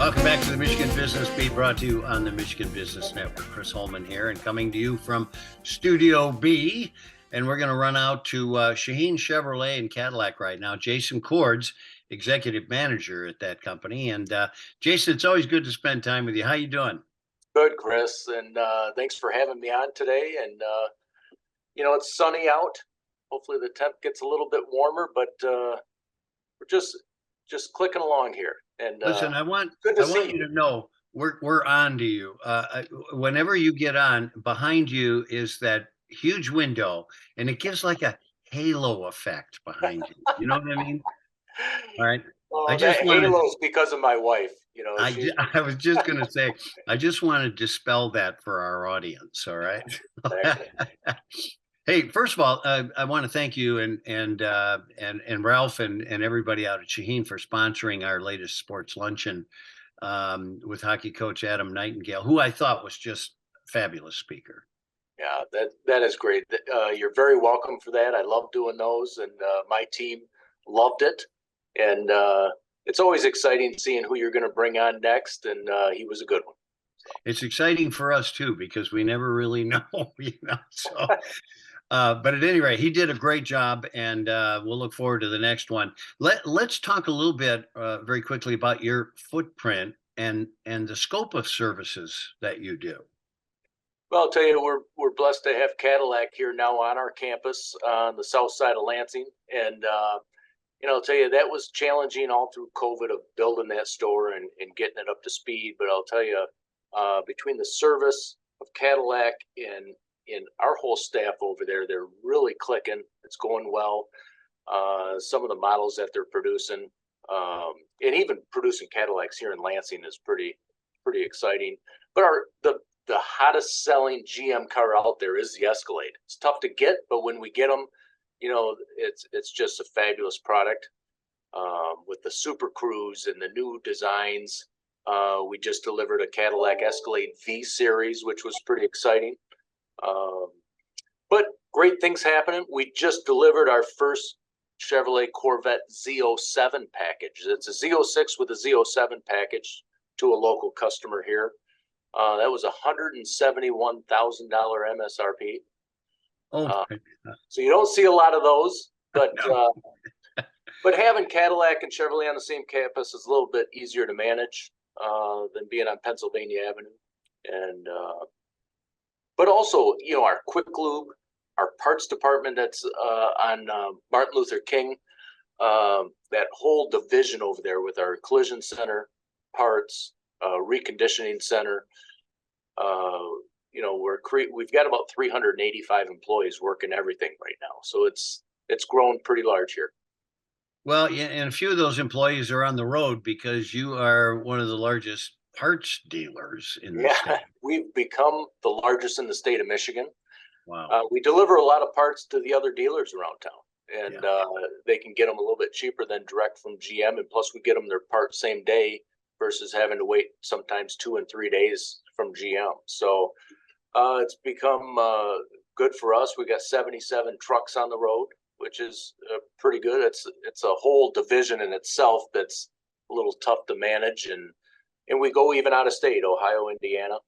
Welcome back to the Michigan Business Beat, brought to you on the Michigan Business Network. Chris Holman here, and coming to you from Studio B. And we're going to run out to Shaheen Chevrolet and Cadillac right now. Jason Cords, executive manager at that company. And Jason, it's always good to spend time with you. How you doing? Good, Chris, and thanks for having me on today. And it's sunny out. Hopefully, the temp gets a little bit warmer, but we're just clicking along here. And Listen, I want good to see you to know we're on to you. Whenever you get on, behind you is that huge window, and it gives like a halo effect behind you. You know what I mean? All right. Oh, I that just wanted. halo's because of my wife. She's I was just going to say, I just want to dispel that for our audience. All right. exactly. Hey, first of all, I want to thank you and Ralph and everybody out at Shaheen for sponsoring our latest sports luncheon with hockey coach Adam Nightingale, who I thought was just a fabulous speaker. Yeah, that is great. You're very welcome for that. I love doing those, and my team loved it. And it's always exciting seeing who you're going to bring on next, and he was a good one. So. It's exciting for us too, because we never really know, so. But at any rate, he did a great job, and we'll look forward to the next one. Let's talk a little bit very quickly about your footprint and the scope of services that you do. Well, I'll tell you, we're blessed to have Cadillac here now on our campus on the south side of Lansing, and I'll tell you, that was challenging all through COVID of building that store and getting it up to speed. But I'll tell you, between the service of Cadillac and our whole staff over there, they're really clicking. It's going well. Some of the models that they're producing, and even producing Cadillacs here in Lansing is pretty exciting. But the hottest selling GM car out there is the Escalade. It's tough to get, but when we get them, it's just a fabulous product. With the Super Cruise and the new designs, we just delivered a Cadillac Escalade V Series, which was pretty exciting. But great things happening. We just delivered our first Chevrolet Corvette Z07 package. It's a Z06 with a Z07 package to a local customer here. That was $171,000 MSRP. So you don't see a lot of those, but no. But having Cadillac and Chevrolet on the same campus is a little bit easier to manage than being on Pennsylvania Avenue. And but also, our Quick Lube, our parts department that's on Martin Luther King, that whole division over there with our collision center, parts, reconditioning center. We've got about 385 employees working everything right now, so it's grown pretty large here. Well, yeah, and a few of those employees are on the road because you are one of the largest parts dealers in the state. We've become the largest in the state of Michigan. Wow. We deliver a lot of parts to the other dealers around town, and they can get them a little bit cheaper than direct from GM, and plus we get them their parts same day versus having to wait sometimes 2 and 3 days from GM. So it's become good for us. We got 77 trucks on the road, which is pretty good. It's a whole division in itself that's a little tough to manage, and we go even out of state, Ohio, Indiana,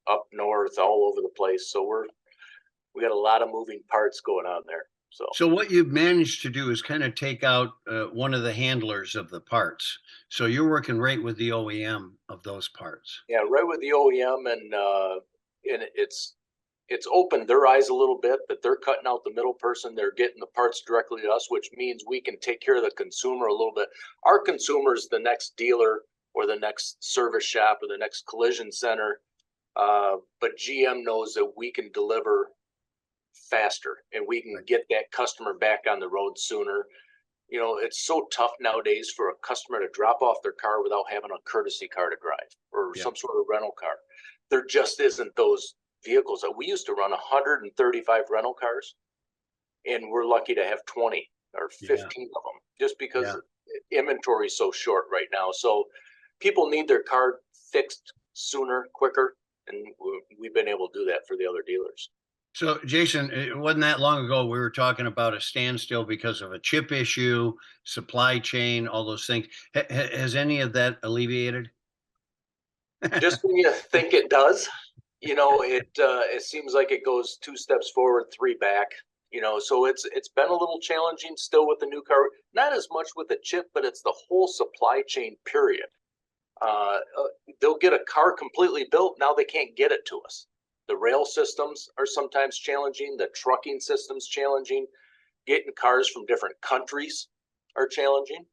up north, all over the place. So we got a lot of moving parts going on there. So what you've managed to do is kind of take out one of the handlers of the parts. So you're working right with the OEM of those parts. Yeah, right with the OEM, and it's opened their eyes a little bit that they're cutting out the middle person. They're getting the parts directly to us, which means we can take care of the consumer a little bit. Our consumer is the next dealer or the next service shop or the next collision center. But GM knows that we can deliver faster and we can get that customer back on the road sooner. It's so tough nowadays for a customer to drop off their car without having a courtesy car to drive or some sort of rental car. There just isn't those vehicles. We used to run 135 rental cars, and we're lucky to have 20 or 15 of them just because inventory is so short right now. So people need their car fixed sooner, quicker, and we've been able to do that for the other dealers. So, Jason, it wasn't that long ago we were talking about a standstill because of a chip issue, supply chain, all those things. Has any of that alleviated? Just when you think it does, it seems like it goes 2 steps forward, 3 back. So it's been a little challenging still with the new car. Not as much with the chip, but it's the whole supply chain period. They'll get a car completely built. Now they can't get it to us. The rail systems are sometimes challenging. The trucking system's challenging. Getting cars from different countries are challenging.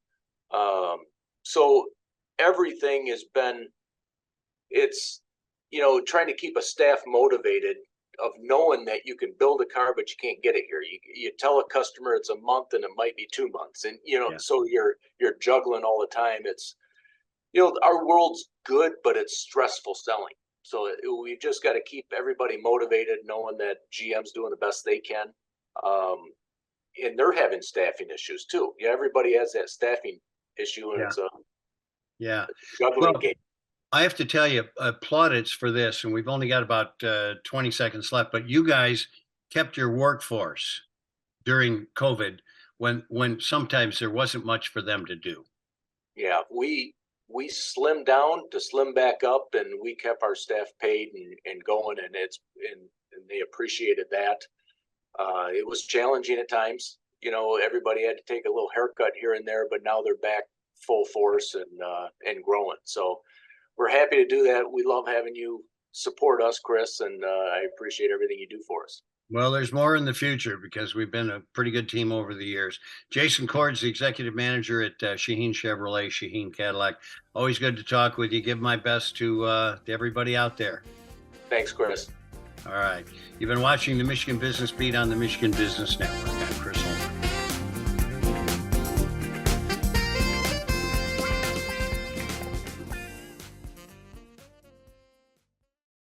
So everything has been, it's, trying to keep a staff motivated of knowing that you can build a car, but you can't get it here. You tell a customer it's a month and it might be 2 months. And, Yeah. so you're juggling all the time. It's, our world's good, but it's stressful selling. So we've just got to keep everybody motivated, knowing that GM's doing the best they can. And they're having staffing issues too. Yeah, everybody has that staffing issue, and Yeah. it's a Yeah. juggling Well, game. I have to tell you, plaudits for this, and we've only got about 20 seconds left, but you guys kept your workforce during COVID when sometimes there wasn't much for them to do. Yeah, we slimmed down to slim back up, and we kept our staff paid and going, and and they appreciated that. It was challenging at times. Everybody had to take a little haircut here and there, but now they're back full force and growing. So we're happy to do that. We love having you support us, Chris, and I appreciate everything you do for us. Well, there's more in the future because we've been a pretty good team over the years. Jason Cord's the executive manager at Shaheen Chevrolet, Shaheen Cadillac. Always good to talk with you. Give my best to everybody out there. Thanks, Chris. All right. You've been watching the Michigan Business Beat on the Michigan Business Network. I'm Chris Holman.